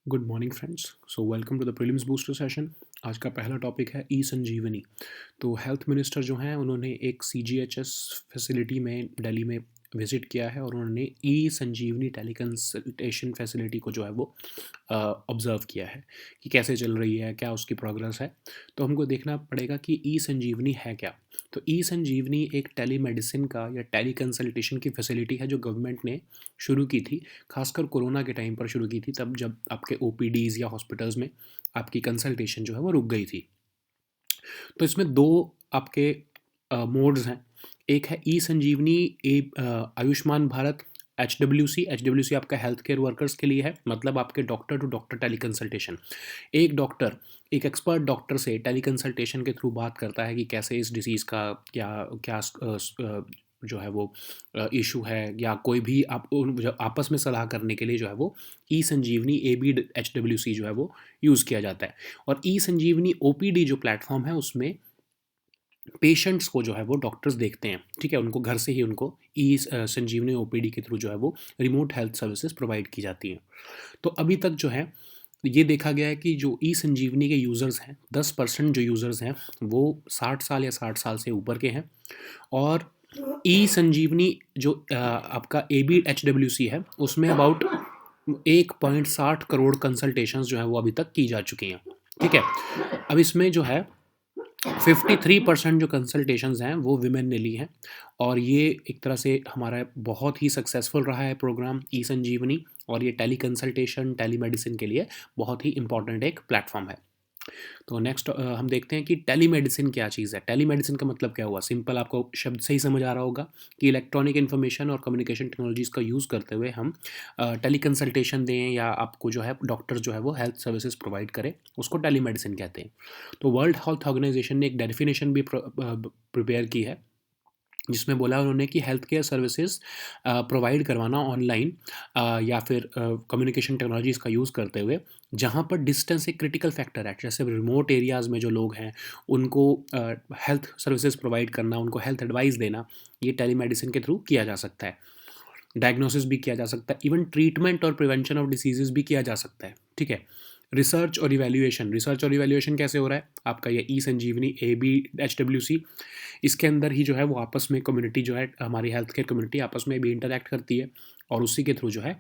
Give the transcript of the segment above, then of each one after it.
Good morning friends. So welcome to the prelims booster session. आज का पहला topic है ई संजीवनी। तो हेल्थ मिनिस्टर जो हैं उन्होंने एक सीजीएचएस फैसिलिटी में दिल्ली में विजिट किया है और उन्होंने ई संजीवनी टेली कंसल्टेशन फैसिलिटी को जो है वो ऑब्ज़र्व किया है कि कैसे चल रही है, क्या उसकी प्रोग्रेस है। तो हमको देखना पड़ेगा कि ई संजीवनी है क्या। तो ई संजीवनी एक टेली मेडिसिन का या टेली कंसल्टेशन की फैसिलिटी है जो गवर्नमेंट ने शुरू की थी, खासकर कोरोना के टाइम पर शुरू की थी, तब जब आपके ओपीडीज़ या हॉस्पिटल्स में आपकी कंसल्टेशन जो है वो रुक गई थी। तो इसमें दो आपके मोड्स हैं। एक है e Sanjeevani, Ayushman Bharat H W C आपका हेल्थ केयर वर्कर्स के लिए है, मतलब आपके doctor to doctor tele consultation. एक डॉक्टर एक एक्सपर्ट डॉक्टर से टेली कंसल्टेशन के थ्रू बात करता है कि कैसे इस डिसीज़ का क्या क्या जो है वो इशू है, या कोई भी आप जो आपस में सलाह करने के लिए जो है वो ई संजीवनी ABHWC जो है वो यूज़ किया जाता है। और ई संजीवनी OPD जो प्लेटफॉर्म है उसमें पेशेंट्स को जो है वो डॉक्टर्स देखते हैं, ठीक है, उनको घर से ही उनको ई संजीवनी OPD के थ्रू जो है वो रिमोट हेल्थ सर्विसेज प्रोवाइड की जाती हैं। तो अभी तक जो है ये देखा गया है कि जो ई संजीवनी के यूज़र्स हैं, 10% जो यूज़र्स हैं वो 60 साल या 60 साल से ऊपर के हैं। और ई संजीवनी जो आपका ABHWC है उसमें अबाउट 1.60 करोड़ कंसल्टेशंस जो है वो अभी तक की जा चुकी हैं, ठीक है। अब इसमें जो है 53% जो कंसल्टेशंस हैं वो विमेन ने ली हैं। और ये एक तरह से हमारा बहुत ही सक्सेसफुल रहा है प्रोग्राम ई संजीवनी, और ये टेली कंसल्टेशन टेली मेडिसिन के लिए बहुत ही इंपॉर्टेंट एक प्लेटफॉर्म है। तो नेक्स्ट हम देखते हैं कि टेलीमेडिसिन क्या चीज़ है। टेलीमेडिसिन का मतलब क्या हुआ, सिंपल आपको शब्द से ही समझ आ रहा होगा कि इलेक्ट्रॉनिक इन्फॉर्मेशन और कम्युनिकेशन टेक्नोलॉजीज़ का यूज़ करते हुए हम टेली कंसल्टेशन दें, या आपको जो है डॉक्टर जो है वो हेल्थ सर्विसेज प्रोवाइड करे, उसको टेलीमेडिसिन कहते हैं। तो वर्ल्ड हेल्थ ऑर्गेनाइजेशन ने एक डेफिनेशन भी प्रिपेयर की है, जिसमें बोला उन्होंने कि हेल्थ केयर सर्विसेज प्रोवाइड करवाना ऑनलाइन या फिर कम्युनिकेशन टेक्नोलॉजीज़ का यूज़ करते हुए, जहाँ पर डिस्टेंस एक क्रिटिकल फैक्टर है, जैसे रिमोट एरियाज़ में जो लोग हैं उनको हेल्थ सर्विसेज प्रोवाइड करना, उनको हेल्थ एडवाइस देना, ये टेलीमेडिसिन के थ्रू किया जा सकता है। डायग्नोसिस भी किया जा सकता है, इवन ट्रीटमेंट और प्रिवेंशन ऑफ डिसीजेज भी किया जा सकता है, ठीक है। रिसर्च और इवैल्यूएशन कैसे हो रहा है, आपका ये ई संजीवनी ABHWC, इसके अंदर ही जो है वो आपस में कम्युनिटी जो है, हमारी हेल्थ केयर कम्युनिटी आपस में भी इंटरैक्ट करती है, और उसी के थ्रू जो है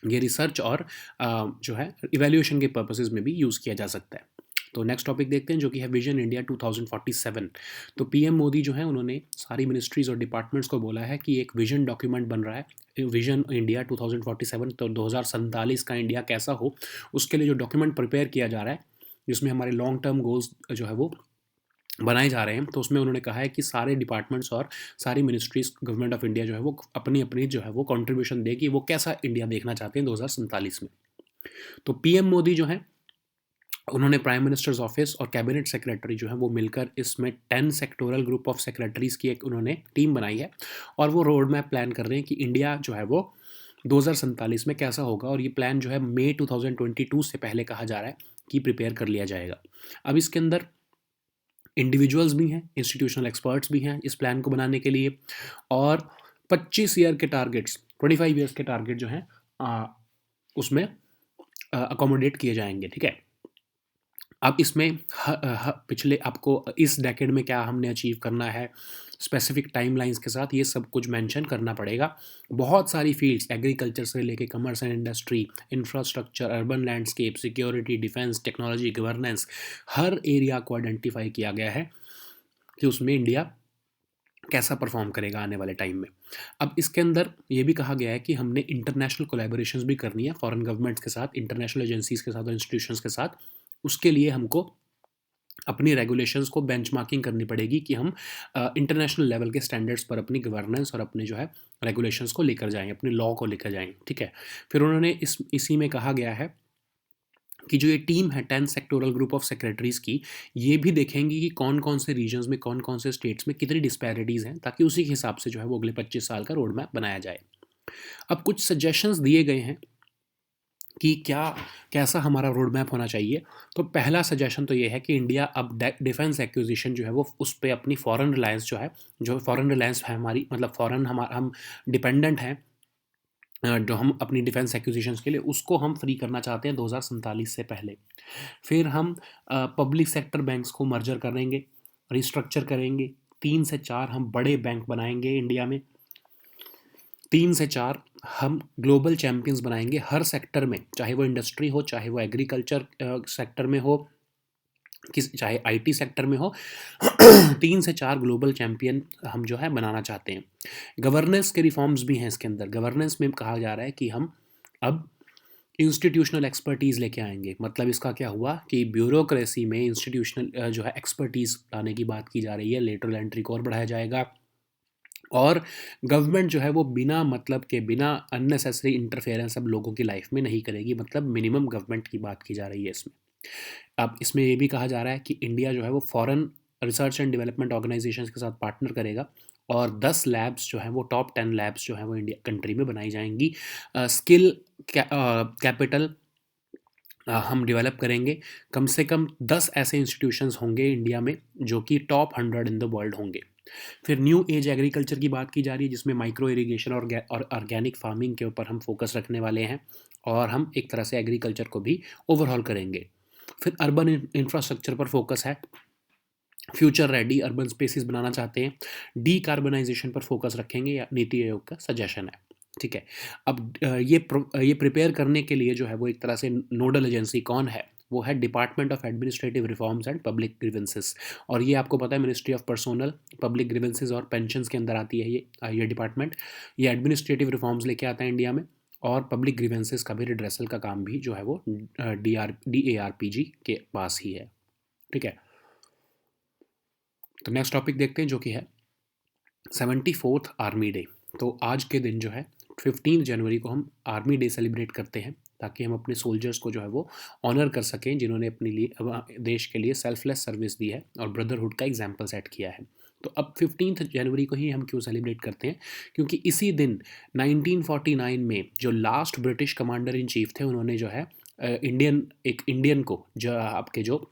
ये रिसर्च और जो है इवैल्यूएशन के पर्पसेस में भी यूज़ किया जा सकता है। तो नेक्स्ट टॉपिक देखते हैं जो कि है विजन इंडिया 2047। तो पीएम मोदी जो है उन्होंने सारी मिनिस्ट्रीज़ और डिपार्टमेंट्स को बोला है कि एक विजन डॉक्यूमेंट बन रहा है, विजन इंडिया 2047। तो 2047 का इंडिया कैसा हो, उसके लिए जो डॉक्यूमेंट प्रिपेयर किया जा रहा है, जिसमें हमारे लॉन्ग टर्म गोल्स जो है वो बनाए जा रहे हैं। तो उसमें उन्होंने कहा है कि सारे डिपार्टमेंट्स और सारी मिनिस्ट्रीज़ गवर्नमेंट ऑफ इंडिया जो है वो अपनी जो है वो कंट्रीब्यूशन दे कि वो कैसा इंडिया देखना चाहते हैं 2047 में। तो पीएम मोदी जो है उन्होंने प्राइम मिनिस्टर्स ऑफिस और कैबिनेट सेक्रेटरी जो है वो मिलकर इसमें 10 सेक्टोरल ग्रुप ऑफ सेक्रेटरीज़ की एक उन्होंने टीम बनाई है, और वो रोड मैप प्लान कर रहे हैं कि इंडिया जो है वो 2047 में कैसा होगा। और ये प्लान जो है मई 2022 से पहले कहा जा रहा है कि प्रिपेयर कर लिया जाएगा। अब इसके अंदर इंडिविजुअल्स भी हैं, इंस्टीट्यूशनल एक्सपर्ट्स भी हैं इस प्लान को बनाने के लिए, और 25 ईयर के टारगेट्स, 25 ईयर्स के टारगेट जो हैं उसमें अकोमोडेट किए जाएंगे, ठीक है। अब इसमें पिछले आपको इस डेकेड में क्या हमने अचीव करना है, स्पेसिफिक टाइमलाइंस के साथ ये सब कुछ मेंशन करना पड़ेगा। बहुत सारी फील्ड्स, एग्रीकल्चर से लेके commerce and industry, infrastructure, urban landscape, security, defence, technology, governance, her area को आइडेंटिफाई किया गया है कि उसमें इंडिया कैसा परफॉर्म करेगा आने वाले टाइम में। अब इसके अंदर ये भी कहा गया है कि हमने इंटरनेशनल कोलैबोरेशंस भी करनी है फॉरेन गवर्नमेंट्स के साथ, इंटरनेशनल एजेंसीज़ के साथ और इंस्टीट्यूशंस के साथ। उसके लिए हमको अपनी रेगुलेशंस को बेंचमार्किंग करनी पड़ेगी कि हम इंटरनेशनल लेवल के स्टैंडर्ड्स पर अपनी गवर्नेंस और अपने जो है रेगुलेशंस को लेकर जाएँ, अपने लॉ को लेकर जाएँ, ठीक है। फिर उन्होंने इसी में कहा गया है कि जो ये टीम है 10 सेक्टोरल ग्रुप ऑफ सेक्रेटरीज़ की, ये भी देखेंगी कि कौन-कौन से रीजन्स में, कौन-कौन से स्टेट्स में कितनी डिस्पैरिटीज़ हैं, ताकि उसी के हिसाब से जो है वो अगले 25 साल का रोड मैप बनाया जाए। अब कुछ सजेशंस दिए गए हैं कि क्या कैसा हमारा रोड मैप होना चाहिए। तो पहला सजेशन तो ये है कि इंडिया अब डिफेंस एक्विजिशन जो है वो उस पे अपनी फॉरेन रिलायंस जो है, जो फॉरेन रिलायंस है हमारी, मतलब फॉरेन हम डिपेंडेंट हैं जो हम अपनी डिफेंस एक्विजिशंस के लिए उसको हम फ्री करना चाहते हैं 2047 से पहले। फिर हम पब्लिक सेक्टर बैंक्स को मर्जर करेंगे, रिस्ट्रक्चर करेंगे, 3 से 4 हम बड़े बैंक बनाएंगे इंडिया में, 3 से 4 हम ग्लोबल चैंपियंस बनाएंगे हर सेक्टर में, चाहे वो इंडस्ट्री हो, चाहे वो एग्रीकल्चर सेक्टर में हो, चाहे आईटी सेक्टर में हो। 3 से 4 ग्लोबल चैंपियन हम जो है बनाना चाहते हैं। गवर्नेंस के रिफॉर्म्स भी हैं इसके अंदर। गवर्नेंस में कहा जा रहा है कि हम अब इंस्टीट्यूशनल एक्सपर्टीज़ लेके आएंगे। मतलब इसका क्या हुआ कि ब्यूरोक्रेसी में इंस्टीट्यूशनल जो है एक्सपर्टीज़ लाने की बात की जा रही है। लेटरल एंट्री को और बढ़ाया जाएगा, और गवर्नमेंट जो है वो बिना मतलब के, बिना अननेसेसरी इंटरफेरेंस अब लोगों की लाइफ में नहीं करेगी। मतलब मिनिमम गवर्नमेंट की बात की जा रही है इसमें। अब इसमें ये भी कहा जा रहा है कि इंडिया जो है वो foreign research and development organisations के साथ पार्टनर करेगा, और 10 लैब्स जो हैं वो टॉप 10 लैब्स जो हैं वो इंडिया कंट्री में बनाई जाएंगी। स्किल कैपिटल हम डेवलप करेंगे। कम से कम 10 ऐसे इंस्टीट्यूशंस होंगे इंडिया में जो कि टॉप 100 इन द वर्ल्ड होंगे। फिर न्यू एज एग्रीकल्चर की बात की जा रही है, जिसमें माइक्रो इरिगेशन और ऑर्गेनिक फार्मिंग के ऊपर हम फोकस रखने वाले हैं, और हम एक तरह से एग्रीकल्चर को भी ओवरऑल करेंगे। फिर अर्बन इंफ्रास्ट्रक्चर पर फोकस है। फ्यूचर रेडी अर्बन स्पेसेस बनाना चाहते हैं। डीकार्बनाइजेशन पर फोकस रखेंगे, या नीति आयोग का सजेशन है। ठीक है। अब ये प्रिपेयर करने के लिए जो है वो एक तरह से नोडल एजेंसी कौन है, वो है department of administrative reforms and public grievances. और ये आपको पता है ministry of personal, public grievances और पेंशंस के अंदर आती है ये डिपार्टमेंट। ये एडमिनिस्ट्रेटिव रिफॉर्म्स लेके आता है इंडिया में, और पब्लिक ग्रीवेंसेस का भी रिड्रेसल का काम भी जो है वो DARPG के पास ही है। ठीक है। तो नेक्स्ट टॉपिक देखते हैं, जो कि है 74th आर्मी डे। तो आज के दिन जो है 15 जनवरी को हम आर्मी डे सेलिब्रेट करते हैं, ताकि हम अपने सोल्जर्स को जो है वो ऑनर कर सकें, जिन्होंने अपने लिए देश के लिए सेल्फलेस सर्विस दी है और ब्रदरहुड का एग्जाम्पल सेट किया है। तो अब 15 जनवरी को ही हम क्यों सेलिब्रेट करते हैं, क्योंकि इसी दिन 1949 में जो last British commander in chief थे, उन्होंने जो है एक इंडियन को, जो आपके जो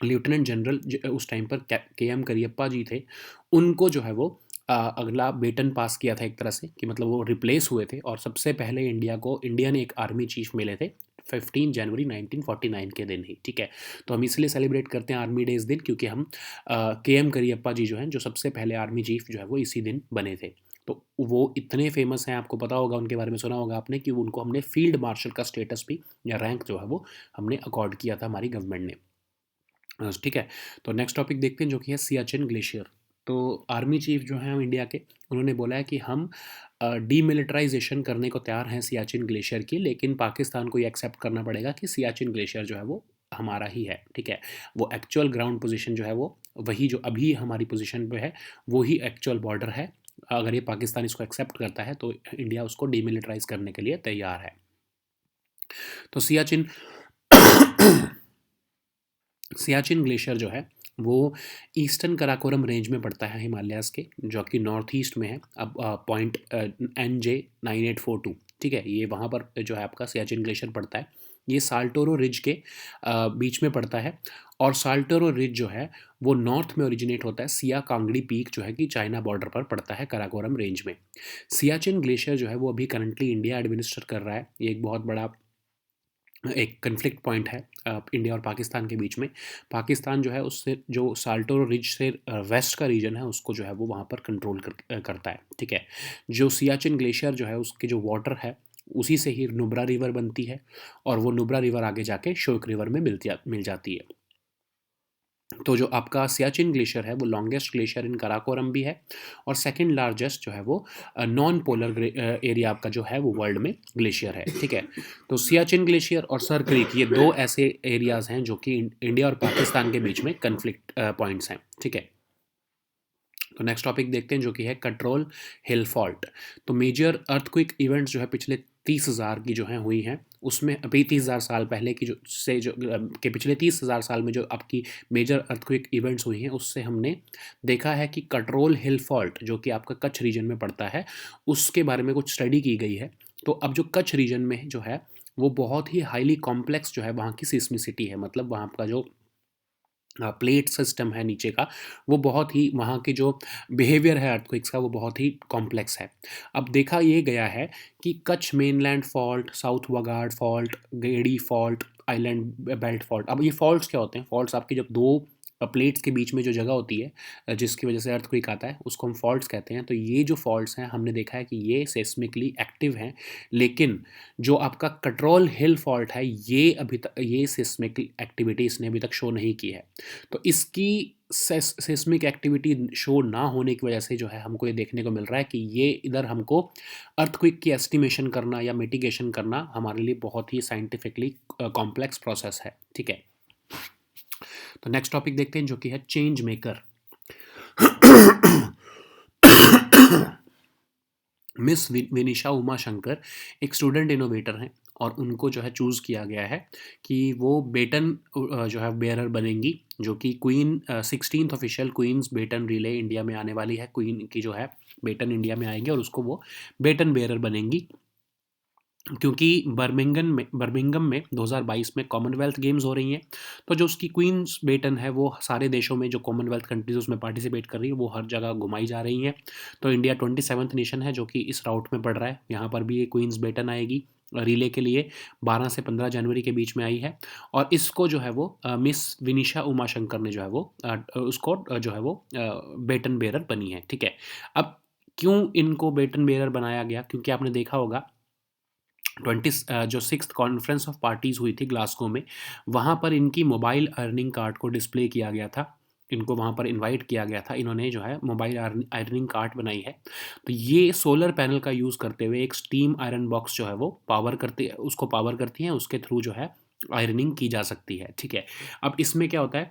लेफ्टिनेंट जनरल उस टाइम पर KM करियप्पा जी थे, उनको जो है वो अगला बेटन पास किया था एक तरह से, कि मतलब वो रिप्लेस हुए थे, और सबसे पहले इंडिया को इंडियन एक आर्मी चीफ मिले थे 15 जनवरी 1949 के दिन ही। ठीक है। तो हम इसलिए सेलिब्रेट करते हैं आर्मी डे इस दिन, क्योंकि हम KM करियप्पा जी जो हैं, जो सबसे पहले आर्मी चीफ जो है वो इसी दिन बने थे। तो वो इतने फेमस हैं, आपको पता होगा उनके बारे में, सुना होगा आपने, कि उनको हमने फील्ड मार्शल का स्टेटस भी, या रैंक जो है वो हमने अकॉर्ड किया था हमारी गवर्नमेंट ने। ठीक है। तो नेक्स्ट टॉपिक देखते हैं, जो कि है सियाचिन ग्लेशियर। तो आर्मी चीफ जो हैं इंडिया के, उन्होंने बोला है कि हम डीमिलिटराइजेशन करने को तैयार हैं सियाचिन ग्लेशियर की, लेकिन पाकिस्तान को ये एक्सेप्ट करना पड़ेगा कि सियाचिन ग्लेशियर जो है वो हमारा ही है। ठीक है। वो एक्चुअल ग्राउंड पोजीशन जो है वो वही, जो अभी हमारी पोजीशन पे है, वो ही एक्चुअल बॉर्डर है। अगर ये पाकिस्तान इसको एक्सेप्ट करता है तो इंडिया उसको डीमिलिटराइज करने के लिए तैयार है। तो सियाचिन ग्लेशियर जो है वो ईस्टर्न कराकोरम रेंज में पड़ता है हिमालयाज़ के, जो कि नॉर्थ ईस्ट में है। अब पॉइंट NJ9842, ठीक है, ये वहाँ पर जो है आपका सियाचिन ग्लेशियर पड़ता है। ये साल्टोरो रिज के बीच में पड़ता है, और साल्टोरो रिज जो है वो नॉर्थ में ओरिजिनेट होता है। सिया कांगड़ी पीक जो है कि चाइना बॉर्डर पर पड़ता है कराकोरम रेंज में। सियाचिन ग्लेशियर जो है वो अभी करंटली इंडिया एडमिनिस्टर कर रहा है। ये एक बहुत बड़ा एक कन्फ्लिक्ट पॉइंट है इंडिया और पाकिस्तान के बीच में। पाकिस्तान जो है उससे, जो साल्टोरो रिज से वेस्ट का रीजन है, उसको जो है वो वहाँ पर कंट्रोल करता है। ठीक है। जो सियाचिन ग्लेशियर जो है उसकी जो वाटर है, उसी से ही नुब्रा रिवर बनती है, और वो नुब्रा रिवर आगे जाके शोक रिवर में मिल जाती है। तो जो आपका सियाचिन ग्लेशियर है वो लॉन्गेस्ट ग्लेशियर इन कराकोरम भी है, और सेकंड लार्जेस्ट जो है वो नॉन पोलर एरिया आपका जो है वो वर्ल्ड में ग्लेशियर है। ठीक है। तो सियाचिन ग्लेशियर और सर क्रीक, ये दो ऐसे एरियाज हैं जो कि इंडिया और पाकिस्तान के बीच में कन्फ्लिक्ट पॉइंट्स हैं। ठीक है। तो नेक्स्ट टॉपिक देखते हैं, जो कि है कंट्रोल हिल फॉल्ट। तो मेजर अर्थक्विक इवेंट्स जो है पिछले 30,000 की जो हैं हुई हैं, उसमें अभी 30,000 साल पहले की के पिछले 30,000 साल में जो आपकी मेजर अर्थक्विक इवेंट्स हुई हैं, उससे हमने देखा है कि कंट्रोल हिल फॉल्ट, जो कि आपका कच्छ रीजन में पड़ता है, उसके बारे में कुछ स्टडी की गई है। तो अब जो कच्छ रीजन में जो है वो बहुत ही हाईली कॉम्प्लेक्स जो है वहाँ की सिस्मिसिटी है। मतलब वहाँ का जो प्लेट सिस्टम है नीचे का, वो बहुत ही, वहाँ के जो बिहेवियर है अर्थक्वेक्स का वो बहुत ही कॉम्प्लेक्स है। अब देखा ये गया है कि Kutch mainland fault, south Wagad fault, Gedi fault, island belt fault. अब ये फॉल्ट्स क्या होते हैं? फॉल्ट्स आपकी जब दो प्लेट्स के बीच में जो जगह होती है जिसकी वजह से अर्थक्वेक आता है उसको हम फॉल्ट्स कहते हैं। तो ये जो फॉल्ट्स हैं हमने देखा है कि ये सेस्मिकली एक्टिव हैं, लेकिन जो आपका कट्रोल हिल फॉल्ट है ये अभी तक ये सेस्मिक एक्टिविटी इसने अभी तक शो नहीं की है। तो इसकी सेस्मिक एक्टिविटी शो ना होने की वजह से जो है हमको ये देखने को मिल रहा है कि ये इधर हमको अर्थक्वेक की एस्टिमेशन करना या मिटिगेशन करना हमारे लिए बहुत ही साइंटिफिकली कॉम्प्लेक्स प्रोसेस है। ठीक है, तो नेक्स्ट टॉपिक देखते हैं जो कि है change maker. Miss Vinisha Uma Shankar एक स्टूडेंट इनोवेटर हैं और उनको जो है चूज़ किया गया है कि वो बेटन जो है बेयरर बनेंगी, जो कि queen 16th official queen's baton relay India में आने वाली है। क्वीन की जो है बेटन इंडिया में आएंगे और उसको वो बेटन बेयरर बनेंगी, क्योंकि बर्मिंगम में 2022 में कॉमनवेल्थ गेम्स हो रही हैं। तो जो उसकी क्वींस बेटन है वो सारे देशों में जो कॉमनवेल्थ कंट्रीज उसमें पार्टिसिपेट कर रही है वो हर जगह घुमाई जा रही हैं। तो इंडिया 27th नेशन है जो कि इस राउट में पड़ रहा है। यहाँ पर भी ये क्वींस बेटन आएगी रिले के लिए, 12 से 15 जनवरी के बीच में आई है। और इसको जो है वो मिस विनिशा उमा शंकर ने जो है वो उसको जो है वो बेटन बेरर बनी है। ठीक है, अब क्यों इनको बेटन बेरर बनाया गया? क्योंकि आपने देखा होगा 6th कॉन्फ्रेंस ऑफ पार्टीज़ हुई थी ग्लासगो में, वहाँ पर इनकी मोबाइल अर्निंग कार्ड को डिस्प्ले किया गया था। इनको वहाँ पर इनवाइट किया गया था, इन्होंने जो है मोबाइल अर्निंग कार्ड बनाई है। तो ये सोलर पैनल का यूज़ करते हुए एक स्टीम आयरन बॉक्स जो है वो उसको पावर करती हैं, उसके थ्रू जो है आयरनिंग की जा सकती है। ठीक है, अब इसमें क्या होता है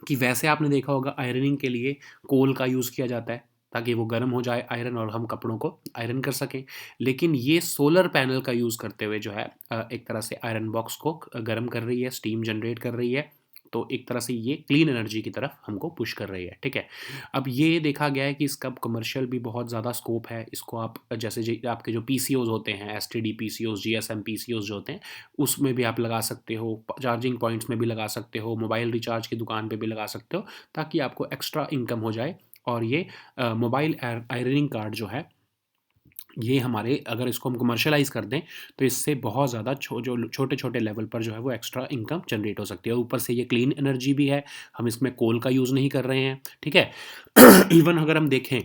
कि वैसे आपने देखा होगा आयरनिंग के लिए कोल का यूज़ किया जाता है ताकि वो गर्म हो जाए आयरन और हम कपड़ों को आयरन कर सकें। लेकिन ये सोलर पैनल का यूज़ करते हुए जो है एक तरह से आयरन बॉक्स को गर्म कर रही है, स्टीम जनरेट कर रही है। तो एक तरह से ये क्लीन एनर्जी की तरफ हमको पुश कर रही है। ठीक है, अब ये देखा गया है कि इसका कमर्शियल भी बहुत ज़्यादा स्कोप है। इसको आप जैसे आपके जो पीसीओज होते हैं, एसटीडी पीसीओज, जीएसएम पीसीओज जो होते हैं, उसमें भी आप लगा सकते हो, चार्जिंग पॉइंट्स में भी लगा सकते हो, मोबाइल रिचार्ज की दुकान पे भी लगा सकते हो, ताकि आपको एक्स्ट्रा इनकम हो जाए। और ये मोबाइल आयरनिंग कार्ड जो है ये हमारे, अगर इसको हम कमर्शलाइज़ कर दें तो इससे बहुत ज़्यादा जो छोटे-छोटे लेवल पर जो है वो एक्स्ट्रा इनकम जनरेट हो सकती है। और ऊपर से ये क्लीन एनर्जी भी है, हम इसमें कोल का यूज़ नहीं कर रहे हैं। ठीक है, इवन अगर हम देखें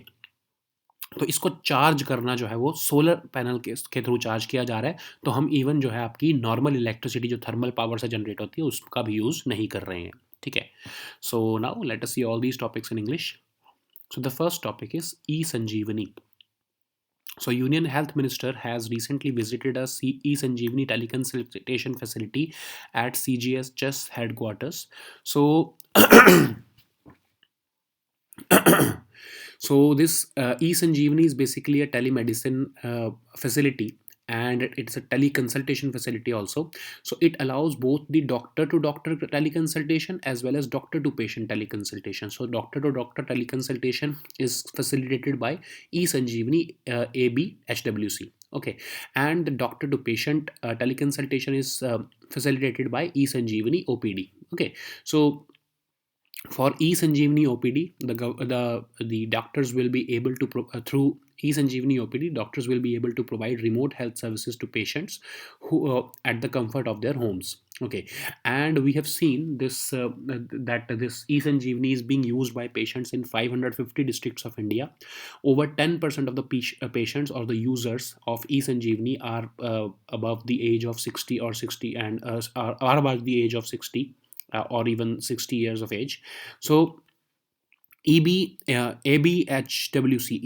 तो इसको चार्ज करना जो है वो सोलर पैनल के थ्रू चार्ज किया जा रहा है। तो हम इवन जो है आपकी नॉर्मल इलेक्ट्रिसिटी जो थर्मल पावर से जनरेट होती है उसका भी यूज़ नहीं कर रहे हैं। ठीक है, so now let us see all these topics in English. So the first topic is e Sanjeevani. So, Union Health Minister has recently visited a e-Sanjeevani teleconsultation facility at CGS Chess headquarters. So, so this e-Sanjeevani is basically a telemedicine facility, and it's a teleconsultation facility also. So it allows both the doctor to doctor teleconsultation as well as doctor to patient teleconsultation. So doctor to doctor teleconsultation is facilitated by e-Sanjeevani AB HWC. Okay, and the doctor to patient teleconsultation is facilitated by e-Sanjeevani OPD. Okay, so for eSanjeevani OPD, the doctors will be able to through eSanjeevani OPD, doctors will be able to provide remote health services to patients who at the comfort of their homes. Okay, and we have seen this that this eSanjeevani is being used by patients in 550 districts of India. Over 10% of the patients or the users of eSanjeevani are above the age of 60 or 60 and are above the age of 60 or even 60 years of age. So ABHWC,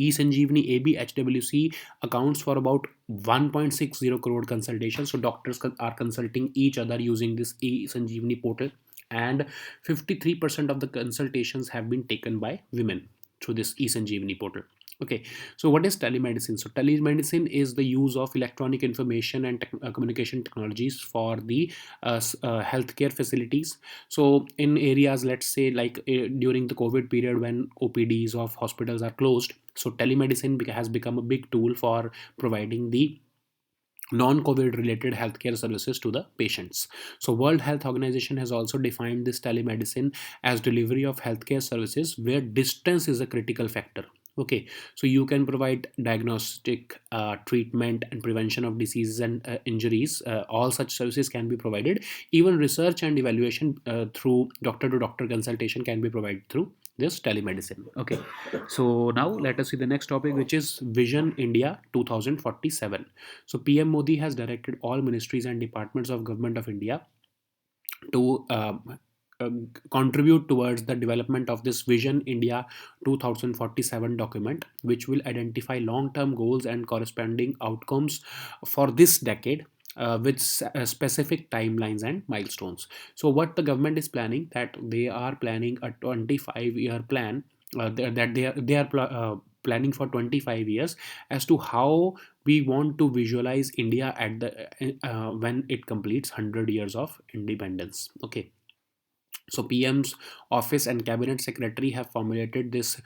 eSanjeevani ABHWC accounts for about 1.60 crore consultations. So doctors are consulting each other using this eSanjeevani portal, and 53% of the consultations have been taken by women through this eSanjeevani portal. Okay, so what is telemedicine? So telemedicine is the use of electronic information and communication technologies for the healthcare facilities. So in areas, let's say like during the COVID period when OPDs of hospitals are closed, so telemedicine has become a big tool for providing the non-COVID related healthcare services to the patients. So World Health Organization has also defined this telemedicine as delivery of healthcare services where distance is a critical factor. Okay, so you can provide diagnostic, treatment, and prevention of diseases and injuries. All such services can be provided. Even research and evaluation through doctor to doctor consultation can be provided through this telemedicine. Okay, so now let us see the next topic, which is Vision India 2047. So PM Modi has directed all ministries and departments of Government of India to contribute towards the development of this Vision India 2047 document, which will identify long-term goals and corresponding outcomes for this decade. With specific timelines and milestones. So, what the government is planning, that they are planning a 25-year plan, that they are planning for 25 years, as to how we want to visualize India at the when it completes 100 years of independence. Okay, so PM's office and cabinet secretary have formulated this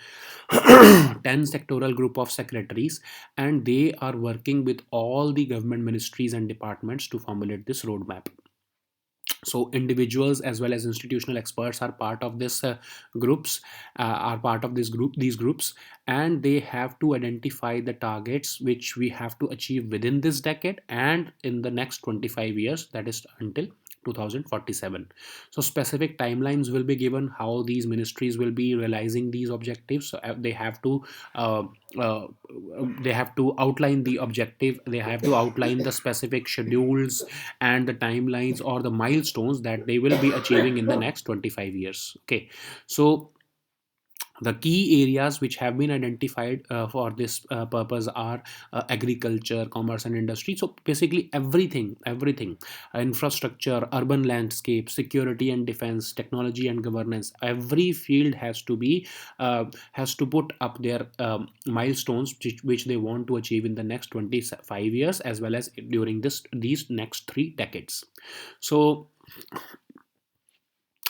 10 sectoral group of secretaries, and they are working with all the government ministries and departments to formulate this roadmap. So individuals as well as institutional experts are part of this groups are part of this group these groups, and they have to identify the targets which we have to achieve within this decade and in the next 25 years, that is until 2047. So specific timelines will be given how these ministries will be realizing these objectives. So uh, uh, they have to outline the objective, they have to outline the specific schedules and the timelines or the milestones that they will be achieving in the next 25 years. Okay, so the key areas which have been identified for this purpose are agriculture, commerce, and industry. So basically everything, infrastructure, urban landscape, security and defense, technology and governance, every field has to put up their milestones which they want to achieve in the next 25 years, as well as during these next 3 decades. So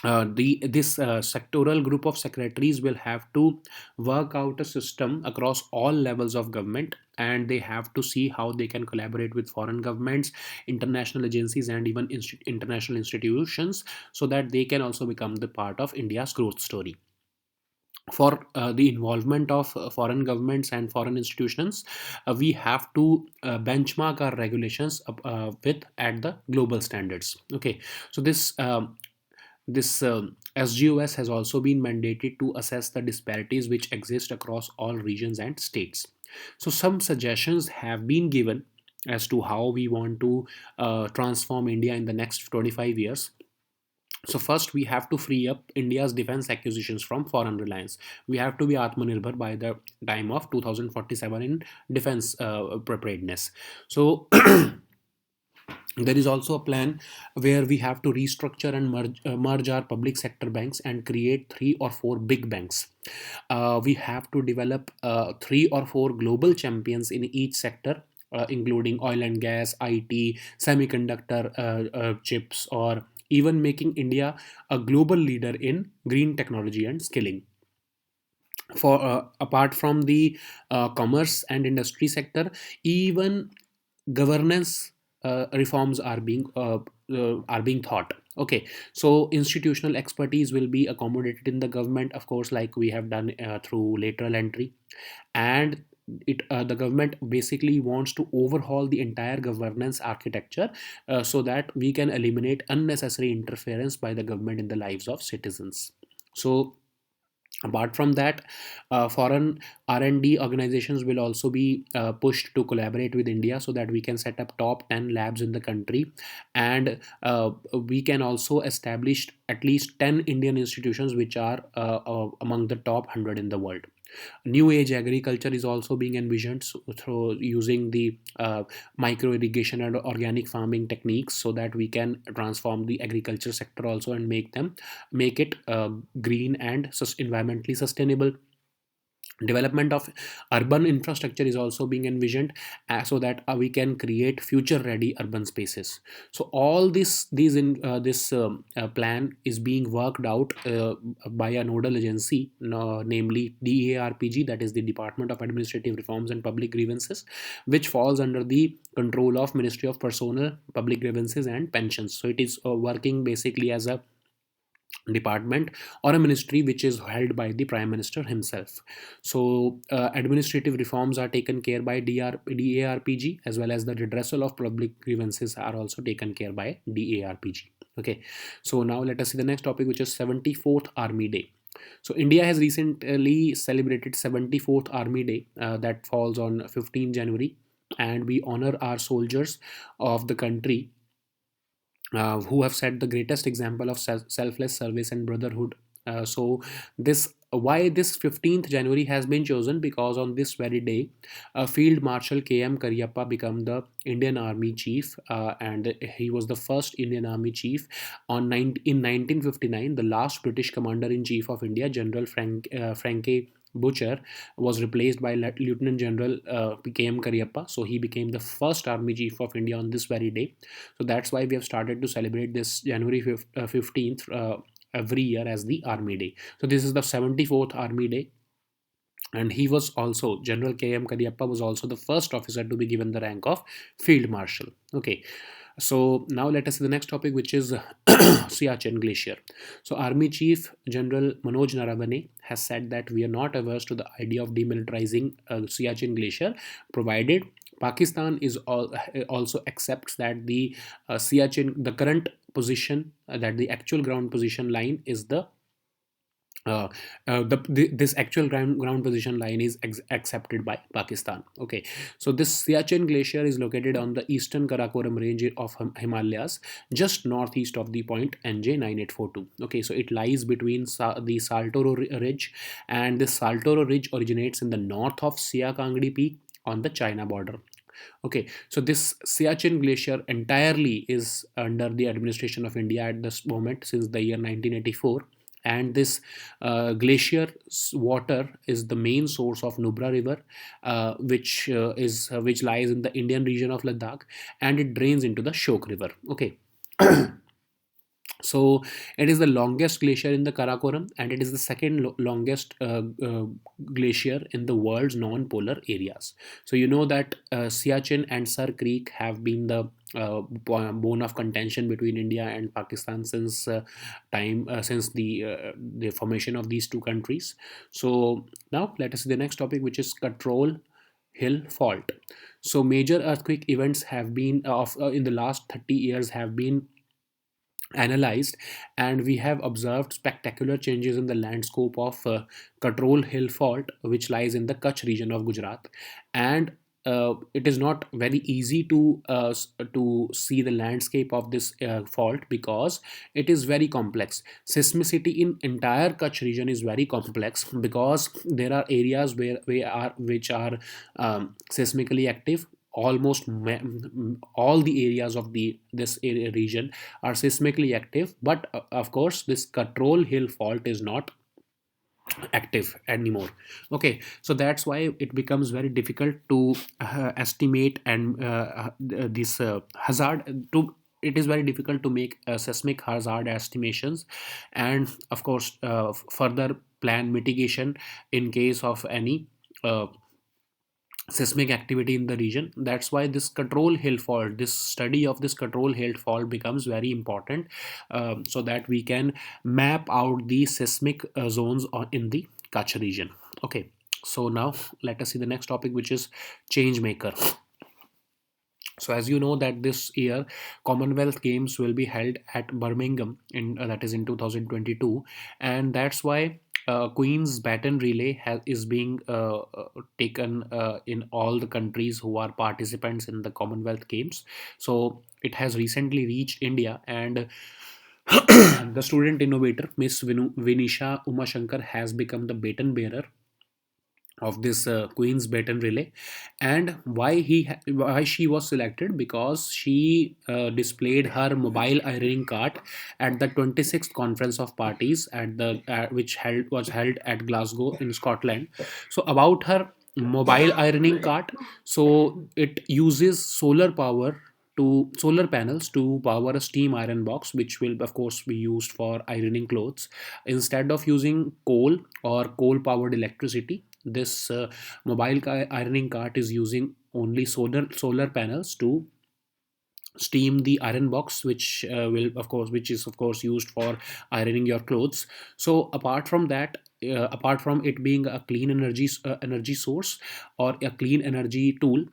the this sectoral group of secretaries will have to work out a system across all levels of government, and they have to see how they can collaborate with foreign governments, international agencies, and even international institutions, so that they can also become the part of India's growth story. For the involvement of foreign governments and foreign institutions, we have to benchmark our regulations with at the global standards. Okay, so this SGOS has also been mandated to assess the disparities which exist across all regions and states. So, some suggestions have been given as to how we want to transform India in the next 25 years. So first, we have to free up India's defense acquisitions from foreign reliance. We have to be Atmanirbhar by the time of 2047 in defense preparedness. So there is also a plan where we have to restructure and merge our public sector banks and create 3 or 4 big banks. We have to develop 3 or 4 global champions in each sector, including oil and gas, IT, semiconductor chips, or even making India a global leader in green technology and skilling. For apart from the commerce and industry sector, even governance reforms are being thought. Okay, so institutional expertise will be accommodated in the government, of course, like we have done through lateral entry. And the government basically wants to overhaul the entire governance architecture, so that we can eliminate unnecessary interference by the government in the lives of citizens. So apart from that, foreign R&D organizations will also be pushed to collaborate with India, so that we can set up top 10 labs in the country, and we can also establish at least 10 Indian institutions which are among the top 100 in the world. New age agriculture is also being envisioned through using the micro irrigation and organic farming techniques, so that we can transform the agriculture sector also and make it green and environmentally sustainable. Development of urban infrastructure is also being envisioned, so that we can create future ready urban spaces. So all this plan is being worked out by a nodal agency, namely DARPG, that is the Department of Administrative Reforms and Public Grievances, which falls under the control of Ministry of Personnel, Public Grievances and Pensions. So it is working basically as a department or a ministry which is held by the prime minister himself. So administrative reforms are taken care by DARPG, as well as the redressal of public grievances are also taken care by DARPG. Okay, so now let us see the next topic, which is 74th Army Day. So India has recently celebrated 74th Army Day, that falls on 15 January, and we honor our soldiers of the country who have set the greatest example of selfless service and brotherhood. So this why this 15th January has been chosen, because on this very day, Field Marshal KM Karyappa became the Indian Army Chief, and he was the first Indian Army Chief in 1959. The last British Commander in Chief of India, General Frank Butcher, was replaced by Lieutenant General KM Karyappa. So he became the first Army Chief of India on this very day. So that's why we have started to celebrate this January 15th every year as the Army Day. So this is the 74th Army Day, and he was also, General KM Karyappa was also the first officer to be given the rank of Field Marshal. Okay, so now let us see the next topic, which is Siachen Glacier. So Army Chief General Manoj Naravane has said that we are not averse to the idea of demilitarizing Siachen Glacier, provided Pakistan is also accepts that the Siachen, the current position, that the actual ground position line is uh, this actual ground position line is accepted by Pakistan. Okay, so this Siachen Glacier is located on the eastern Karakoram range of Himalayas, just northeast of the point NJ9842. Okay, so it lies between the Saltoro Ridge, and this Saltoro Ridge originates in the north of Siakangdi Peak on the China border. Okay, so this Siachen Glacier entirely is under the administration of India at this moment since the year 1984. And this glacier's water is the main source of Nubra River, which lies in the Indian region of Ladakh, and it drains into the Shok River. Okay, so it is the longest glacier in the Karakoram, and it is the second longest glacier in the world's non-polar areas. So you know that Siachen and Sar Creek have been the bone of contention between India and Pakistan since since the formation of these two countries. So now let us see the next topic, which is Control Hill Fault. So major earthquake events have been in the last 30 years have been analyzed, and we have observed spectacular changes in the landscape of Katrol Hill Fault, which lies in the Kutch region of Gujarat. And it is not very easy to see the landscape of this fault, because it is very complex. Seismicity in entire Kutch region is very complex, because there are areas which are seismically active. Almost all the areas of this area region are seismically active, but of course this Control Hill Fault is not active anymore. Okay, so that's why it becomes very difficult to estimate and this hazard to it is very difficult to make seismic hazard estimations, and of course further plan mitigation in case of any seismic activity in the region. That's why this Control Hill Fault, this study of this Control Hill Fault becomes very important, so that we can map out the seismic zones in the Kutch region. Okay, so now let us see the next topic, which is Change Maker. So as you know that this year Commonwealth Games will be held at Birmingham that is in 2022, and that's why Queen's Baton Relay is being taken in all the countries who are participants in the Commonwealth Games. So it has recently reached India, and the student innovator Miss Vinisha Umashankar has become the baton bearer of this Queen's Baton Relay. And why she was selected, because she displayed her mobile ironing cart at the 26th conference of parties at the which was held at Glasgow in Scotland. So about her mobile ironing cart, so it uses solar panels to power a steam iron box, which will of course be used for ironing clothes instead of using coal or coal powered electricity. This ironing cart is using only solar panels to steam the iron box, which is of course used for ironing your clothes. So apart from that, apart from it being a clean energy source or a clean energy tool,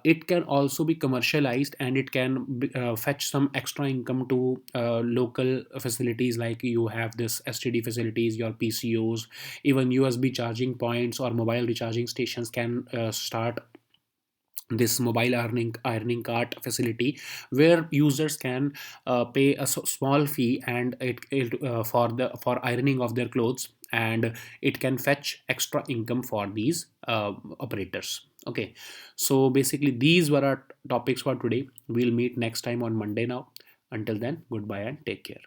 it can also be commercialized, and it can fetch some extra income to local facilities, like you have this STD facilities, your PCOs, even USB charging points or mobile recharging stations can start this mobile ironing cart facility, where users can pay a small fee, and for ironing of their clothes, and it can fetch extra income for these operators. Okay, so basically these were our topics for today. We'll meet next time on Monday now. Until then, goodbye and take care.